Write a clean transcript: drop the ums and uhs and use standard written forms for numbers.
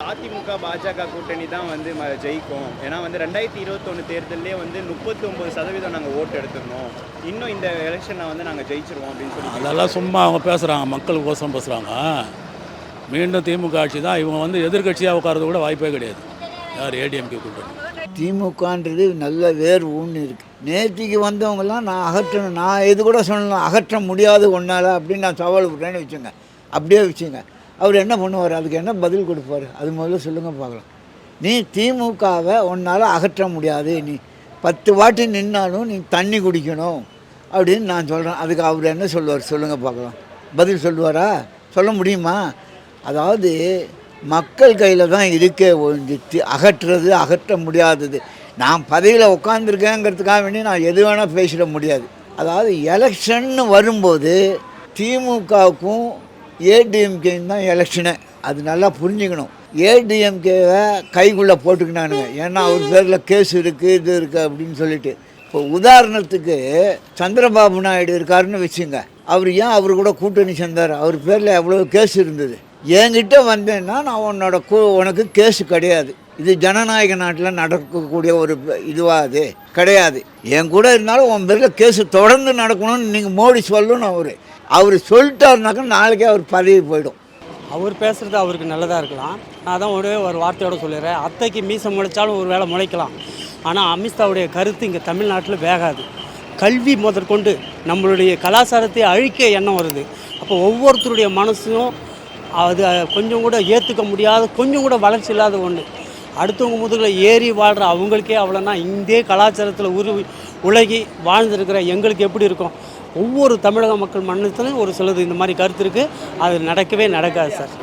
அதிமுக, பாஜக கூட்டணி தான் வந்து ஜெயிக்கும். ஏன்னா வந்து 2021 தேர்தல்லே வந்து 39% நாங்க ஓட்டு எடுத்திருந்தோம். இன்னும் இந்த எலெக்ஷன்ல வந்து நாங்க ஜெயிச்சிருவோம் அப்படின்னு சொல்லி. அதெல்லாம் சும்மா அவங்க பேசுகிறாங்க, மக்களுக்கோசரம் பேசுகிறாங்க. மீண்டும் திமுக ஆட்சி தான். இவங்க வந்து எதிர்கட்சியாக உட்காரது கூட வாய்ப்பே கிடையாது. யார் ஏடிஎம்கே கூட்டணி. திமுகன்றது நல்ல வேர் ஊன்னு இருக்குது. நேற்றுக்கு வந்தவங்கலாம் நான் அகற்றணும், நான் எது கூட சொல்லலாம், அகற்ற முடியாது ஒன்றால் அப்படின்னு நான் சவால் விட்றேன்னு வச்சுங்க. அப்படியே வச்சுங்க. அவர் என்ன பண்ணுவார், அதுக்கு என்ன பதில் கொடுப்பார், அது முதல்ல சொல்லுங்கள் பார்க்கலாம். நீ திமுகவை உன்னால் அகற்ற முடியாது, நீ 10 வாட்டி நின்னாலும் நீ தண்ணி குடிக்கணும் அப்படின்னு நான் சொல்கிறேன். அதுக்கு அவர் என்ன சொல்லுவார் சொல்லுங்கள் பார்க்கலாம். பதில் சொல்லுவாரா? சொல்ல முடியுமா? அதாவது மக்கள் கையில் தான் இருக்கே ஒழிஞ்சிட்டு அகற்றுறது அகற்ற முடியாதது. நான் பதவியில் உட்காந்துருக்கேங்கிறதுக்காக வேண்டி நான் எது வேணால் பேசிட முடியாது. அதாவது எலெக்ஷன்னு வரும்போது திமுகவுக்கும் ஏடிஎம்கேன்னு தான் எலெக்ஷனு. அது நல்லா புரிஞ்சுக்கணும். ஏடிஎம்கேவை கைக்குள்ளே போட்டுக்கினானுங்க. ஏன்னா அவர் பேரில் கேஸ் இருக்குது, இது இருக்குது அப்படின்னு சொல்லிட்டு. இப்போ உதாரணத்துக்கு சந்திரபாபு நாயுடு இருக்காருன்னு வச்சுங்க. அவர் ஏன் அவர் கூட கூட்டணி சேர்ந்தார்? அவர் பேரில் எவ்வளோ கேஸ் இருந்தது. என்கிட்ட வந்தேன்னா நான் உனக்கு கேஸு கிடையாது. இது ஜனநாயக நாட்டில் நடக்கக்கூடிய ஒரு இதுவாக அது கிடையாது. என் கூட இருந்தாலும் உன் பேரில் கேஸு தொடர்ந்து நடக்கணும்னு நீங்கள் மோடி சொல்லணும். அவர் சொல்லிட்டாருனாக்கா நாளைக்கே அவர் பதவி போயிடும். அவர் பேசுகிறது அவருக்கு நல்லதாக இருக்கலாம். நான் தான் ஒரு வார்த்தையோடு சொல்லிடுறேன். அத்தைக்கு மீசை முளைச்சாலும் ஒரு வேளை முளைக்கலாம். ஆனால் அமித்ஷாவுடைய கருத்து இங்கே தமிழ்நாட்டில் வேகாது. கல்வி முதற்கொண்டு நம்மளுடைய கலாச்சாரத்தை அழிக்க எண்ணம் வருது. அப்போ ஒவ்வொருத்தருடைய மனசும் அது கொஞ்சம் கூட ஏற்றுக்க முடியாத, கொஞ்சம் கூட வளர்ச்சி இல்லாத ஒன்று. அடுத்தவங்க முதுகில் ஏறி வாழ்கிற அவங்களுக்கே அவ்வளோனா இந்திய கலாச்சாரத்தில் உலகி வாழ்ந்துருக்கிற எங்களுக்கு எப்படி இருக்கும்? ஒவ்வொரு தமிழக மக்கள் மன்னத்திலும் ஒரு சிலது இந்த மாதிரி கருத்து இருக்குது. அது நடக்கவே நடக்காது சார்.